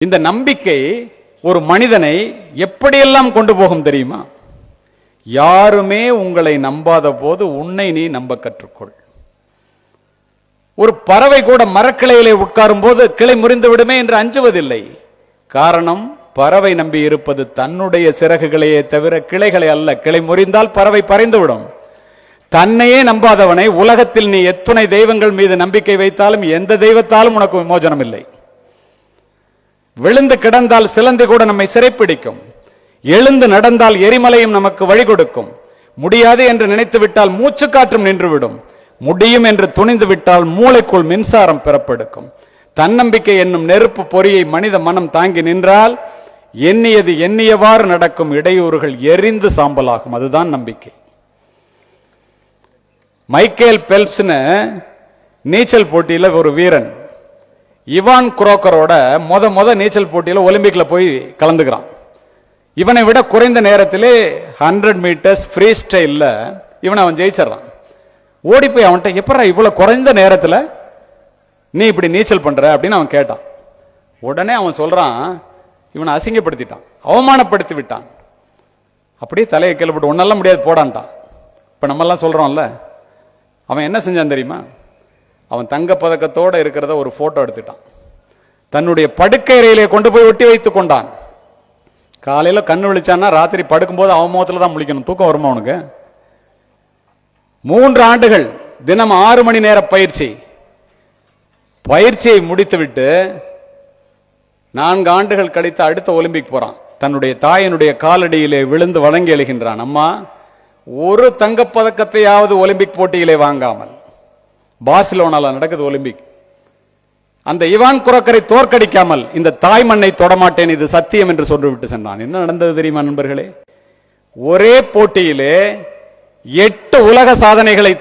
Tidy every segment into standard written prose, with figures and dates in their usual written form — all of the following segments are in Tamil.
இந்த நம்பிக்கை ஒரு மனிதனை எப்படியெல்லாம் கொண்டு போகும் தெரியுமா? யாருமே உங்களை நம்பாத போது உன்னை நீ நம்ப கற்றுக்கொள். ஒரு பறவை கூட மரக்கிளையிலே உட்காரும் போது கிளை முறிந்து விடுமே என்று அஞ்சுவதில்லை. காரணம், பறவை நம்பி இருப்பது தன்னுடைய சிறகுகளையே தவிர கிளைகளை அல்ல. கிளை முறிந்தால் பறவை பறைந்துவிடும். தன்னையே நம்பாதவனை உலகத்தில் நீ எத்தனை தெய்வங்கள் மீது நம்பிக்கை வைத்தாலும் எந்த தெய்வத்தாலும் உனக்கு விமோசனம் இல்லை. விழுந்து கிடந்தால் சிலந்தி கூட நம்மை சிறைப்பிடிக்கும். எழுந்து நடந்தால் எரிமலையும் நமக்கு வழி கொடுக்கும். முடியாது என்று நினைத்து விட்டால் மூச்சு காற்றும் நின்றுவிடும். முடியும் என்று துணிந்து விட்டால் மூளைக்குள் மின்சாரம் பிறப்பெடுக்கும். தன்னம்பிக்கை என்னும் நெருப்பு பொறியை மனித மனம் தாங்கி நின்றால் எண்ணியது எண்ணியவாறு நடக்கும். இடையூறுகள் எரிந்து சாம்பலாகும். அதுதான் நம்பிக்கை. மைக்கேல் பெல்ப்ஸ்னு நீச்சல் போட்டியில ஒரு வீரன் இவான் குரோக்கரோட முத நீச்சல் போட்டியில ஒலிம்பிக்ல போய் கலந்துக்கிறான். இவனை விட குறைந்த நேரத்திலே 100 மீட்டர்ஸ் ஃப்ரீ ஸ்டைல்ல இவனை அவன் ஜெயிச்சிடறான். ஓடி போய் அவன்கிட்ட, எப்படா இவ்வளவு குறைந்த நேரத்துல நீ இப்படி நீச்சல் பண்ற அப்படின்னு அவன் கேட்டான். உடனே அவன் சொல்றான், இவனை அசிங்கப்படுத்திட்டான், அவமானப்படுத்தி விட்டான். அப்படியே தலையை கேள்விப்பட்டு ஒன்னெல்லாம் முடியாது போடான்ட்டான். இப்ப நம்ம எல்லாம் சொல்றோம்ல, அவன் என்ன செஞ்சான் தெரியுமா? அவன் தங்க பதக்கத்தோட இருக்கிறத ஒரு போட்டோ எடுத்துட்டான். தன்னுடைய படுக்கை அறையிலே கொண்டு போய் ஒட்டி வைத்துக் கொண்டான். காலையில கண்ணு விழிச்சான்னா ராத்திரி படுக்கும்போது அவன் முகத்துல தான் முழிக்கணும். தூக்கம் வருமா அவனுக்கு? 3 ஆண்டுகள் தினம் 6 மணி நேர பயிற்சியை முடித்துவிட்டு 4 ஆண்டுகள் கழித்து அடுத்த ஒலிம்பிக் போறான். தன்னுடைய தாயினுடைய காலடியிலே விழுந்து வணங்கி எழுகின்றான். அம்மா, ஒரு தங்கப்பதக்கத்தையாவது ஒலிம்பிக் போட்டியிலே வாங்காமல். பார்சிலோனால நடக்குது ஒலிம்பிக். அந்த இவான் குரோக்கரை தோற்கடிக்காமல் இந்த தாய் மண்ணை தொடமாட்டேன், இது சத்தியம் என்று சொல்லிவிட்டு சென்றான். என்ன நடந்தது தெரியுமா நண்பர்களே? ஒரே போட்டியிலே 8 உலக சாதனைகளை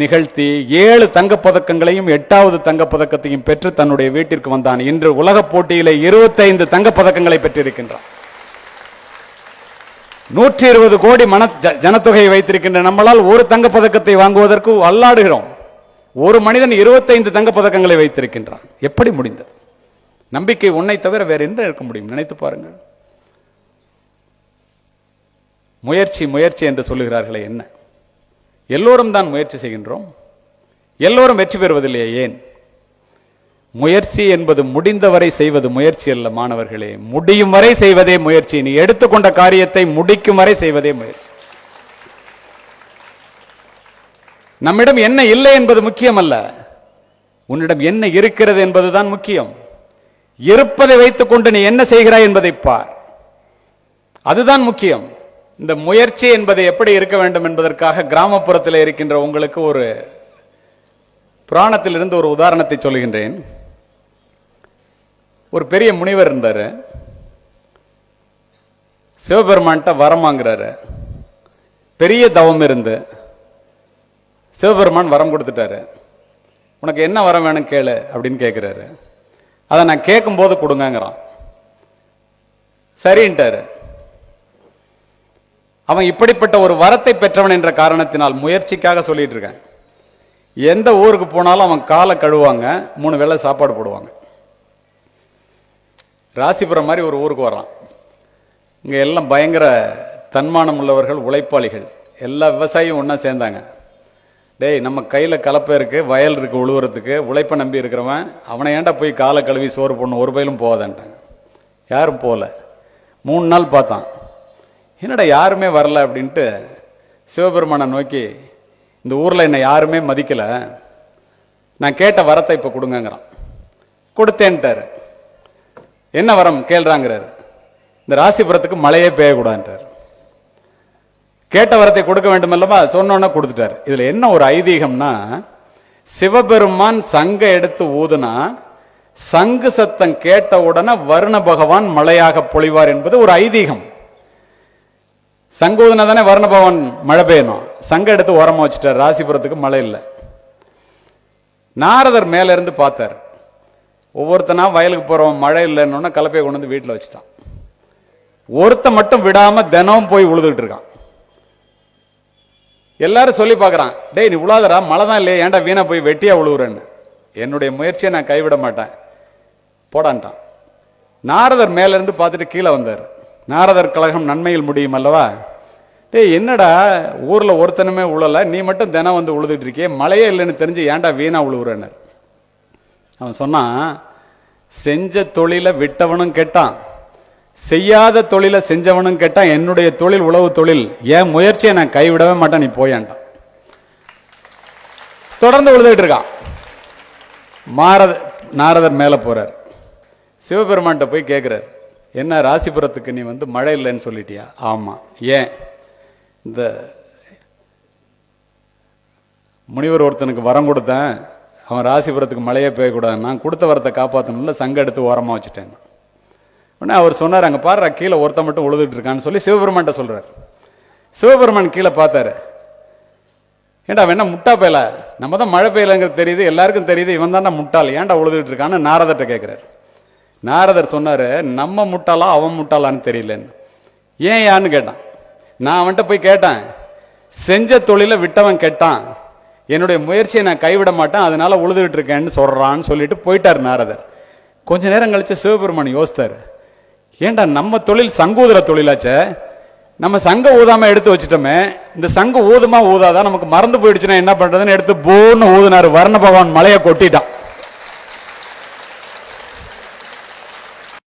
நிகழ்த்தி 7 தங்கப்பதக்கங்களையும் 8வது தங்கப்பதக்கத்தையும் பெற்று தன்னுடைய வீட்டிற்கு வந்தான். இன்று உலக போட்டியிலே 25 தங்கப்பதக்கங்களை பெற்றிருக்கின்றான். 120 கோடி ஜனத்தொகையை வைத்திருக்கின்ற நம்மளால் ஒரு தங்கப்பதக்கத்தை வாங்குவதற்கு அல்லாடுகிறோம். ஒரு மனிதன் 25 தங்கப்பதக்கங்களை வைத்திருக்கின்றான். எப்படி முடிந்தது? நம்பிக்கை உன்னை தவிர வேற என்ன இருக்க முடியும்? நினைத்து பாருங்கள். முயற்சி முயற்சி என்று சொல்லுகிறார்களே, என்ன? எல்லோரும் தான் முயற்சி செய்கின்றோம். எல்லோரும் வெற்றி பெறுவதில்லையே, ஏன்? முயற்சி என்பது முடிந்தவரை செய்வது முயற்சி அல்ல மாணவர்களே. முடியும் வரை செய்வதே முயற்சி. நீ எடுத்துக்கொண்ட காரியத்தை முடிக்கும் வரை செய்வதே முயற்சி. நம்மிடம் என்ன இல்லை என்பது முக்கியம் அல்ல, உன்னிடம் என்ன இருக்கிறது என்பதுதான் முக்கியம். இருப்பதை வைத்துக் கொண்டு நீ என்ன செய்கிறாய் என்பதை பார், அதுதான் முக்கியம். இந்த முயற்சி என்பது எப்படி இருக்க வேண்டும் என்பதற்காக கிராமப்புறத்தில் இருக்கின்ற உங்களுக்கு ஒரு புராணத்திலிருந்து ஒரு உதாரணத்தை சொல்லுகின்றேன். ஒரு பெரிய முனிவர் இருந்தாரு. சிவபெருமான்கிட்ட வரம் வாங்குறாரு. பெரிய தவம் இருந்து சிவபெருமான் வரம் கொடுத்துட்டாரு. உனக்கு என்ன வரம் வேணும் கேளு அப்படின்னு கேட்கிறாரு. அதை நான் கேட்கும் போது கொடுங்கிறான். சரின்ட்டாரு. அவன் இப்படிப்பட்ட ஒரு வரத்தை பெற்றவன் என்ற காரணத்தினால் முயற்சிக்காக சொல்லிட்டு இருக்கேன். எந்த ஊருக்கு போனாலும் அவன் காலை கழுவாங்க, 3 வேளை சாப்பாடு போடுவாங்க. ராசிபுரம் மாதிரி ஒரு ஊருக்கு வர்றான். இங்க எல்லாம் பயங்கர தன்மானம் உள்ளவர்கள், உழைப்பாளிகள், எல்லா விவசாயியும் ஒன்னா சேர்ந்தாங்க. டேய், நம்ம கையில கலப்பை இருக்கு, வயல் இருக்கு, உழுவுறதுக்கு, உழைப்பை நம்பி இருக்கிறவன் அவனை ஏன்டா போய் காலை கழுவி சோறு போடணும், ஒரு பயிலும் போகாதான்ட்டாங்க. யாரும் போகல. 3 நாள் பார்த்தான். என்னடா யாருமே வரல அப்படின்ட்டு சிவபெருமானை நோக்கி, இந்த ஊர்ல என்னை யாருமே மதிக்கல, நான் கேட்ட வரத்தை இப்ப கொடுங்கிறான். கொடுத்தேன்ட்டாரு. என்ன வரம் கேள்றாங்கிறாரு. இந்த ராசிபுரத்துக்கு மழையே பெய்யக்கூடாதுன்றார். கேட்ட வரத்தை கொடுக்க வேண்டும் அல்லவா, சொன்னோன்னா கொடுத்துட்டார். இதுல என்ன ஒரு ஐதீகம்னா, சிவபெருமான் சங்க எடுத்து ஊதுனா சங்கு சத்தம் கேட்ட உடனே வருண பகவான் மழையாக பொழிவார் என்பது ஒரு ஐதீகம். சங்கு ஊதுனா தானே வருண பகவான் மழை பெய்யணும். சங்க எடுத்து ஓரமா வச்சுட்டார். ராசிபுரத்துக்கு மழை இல்லை. நாரதர் மேல இருந்து பார்த்தார். ஒவ்வொருத்தனா வயலுக்கு போறவன் மழை இல்லைன்னு கலப்பையை கொண்டு வந்து வீட்டில் வச்சுட்டான். ஒருத்த மட்டும் விடாம தினம் போய் உழுதுகிட்டு இருக்கான். எல்லாரும் சொல்லி பார்க்கறான், டேய் நீ உழாதரா, மழை தான் இல்லையே, ஏன்டா வீணா போய் வெட்டியா உழுவுறேன்னு. என்னுடைய முயற்சியை நான் கைவிட மாட்டேன் போடான்ட்டான். நாரதர் மேல இருந்து பார்த்துட்டு கீழே வந்தார். நாரதர் கழகம் நன்மையில் முடியும் அல்லவா? டேய் என்னடா ஊர்ல ஒருத்தனுமே உழல, நீ மட்டும் தினம் வந்து உழுதுட்டு இருக்கியே, மழையே இல்லைன்னு தெரிஞ்சு ஏன்டா வீணா உழுவுறனர். அவன் சொன்னான், செஞ்ச தொழிலை விட்டவனும் கெட்டான், செய்யாத தொழிலை செஞ்சவனும் கேட்டான். என்னுடைய தொழில் உழவு தொழில், என் முயற்சியை நான் கைவிடவே மாட்டேன், நீ போயான்டான். தொடர்ந்து உழுதுட்டு இருக்கான். நாரதர் மேல போறார். சிவபெருமான்கிட்ட போய் கேட்கிறார், என்ன ராசிபுரத்துக்கு நீ வந்து மழை இல்லைன்னு சொல்லிட்டியா? ஆமா. ஏன்? இந்த முனிவர் ஒருத்தனுக்கு வரம் கொடுத்தேன், அவன் ராசிபுரத்துக்கு மழையே பெய்யக்கூடாது, நான் கொடுத்த வரத்தை காப்பாற்றணும்ல, சங்க எடுத்து ஓரமா வச்சுட்டேன். உடனே அவர் சொன்னார், அங்க பாரு கீழே ஒருத்த மட்டும் உழுதுட்டு இருக்கான்னு சொல்லி சிவபெருமான்கிட்ட சொல்றார். சிவபெருமான் கீழே பார்த்தாரு. ஏன்டா அவன் என்ன முட்டா பெயல, நம்ம தான் மழை பெய்யலங்கிறது தெரியுது, எல்லாருக்கும் தெரியுது, இவன் தான்டா முட்டாள், ஏன்டா உழுதுட்டு இருக்கான்னு நாரதர்கிட்ட கேட்கிறார். நாரதர் சொன்னாரு, நம்ம முட்டாளா அவன் முட்டாளான்னு தெரியலன்னு. ஏன் யான்னு கேட்டான். நான் அவன்கிட்ட போய் கேட்டேன், செஞ்ச தொழிலை விட்டவன் கேட்டான், என்னுடைய முயற்சியை நான் கைவிட மாட்டேன், அதனால உழுதுகிட்டு இருக்கேன்னு சொல்றான்னு சொல்லிட்டு போயிட்டார் நாரதர். கொஞ்ச நேரம் கழிச்சு சிவபெருமான் யோசித்தாரு, ஏன்டா நம்ம தொழில் சங்கூதுற தொழிலாச்சே, நம்ம சங்க ஊதாம எடுத்து வச்சுட்டோமே, இந்த சங்கு ஊதுமா ஊதாதான் நமக்கு மறந்து போயிடுச்சுன்னா என்ன பண்றதுன்னு எடுத்து போன்னு ஊதுனாரு. வர்ண பகவான் மலையை கொட்டிட்டான்.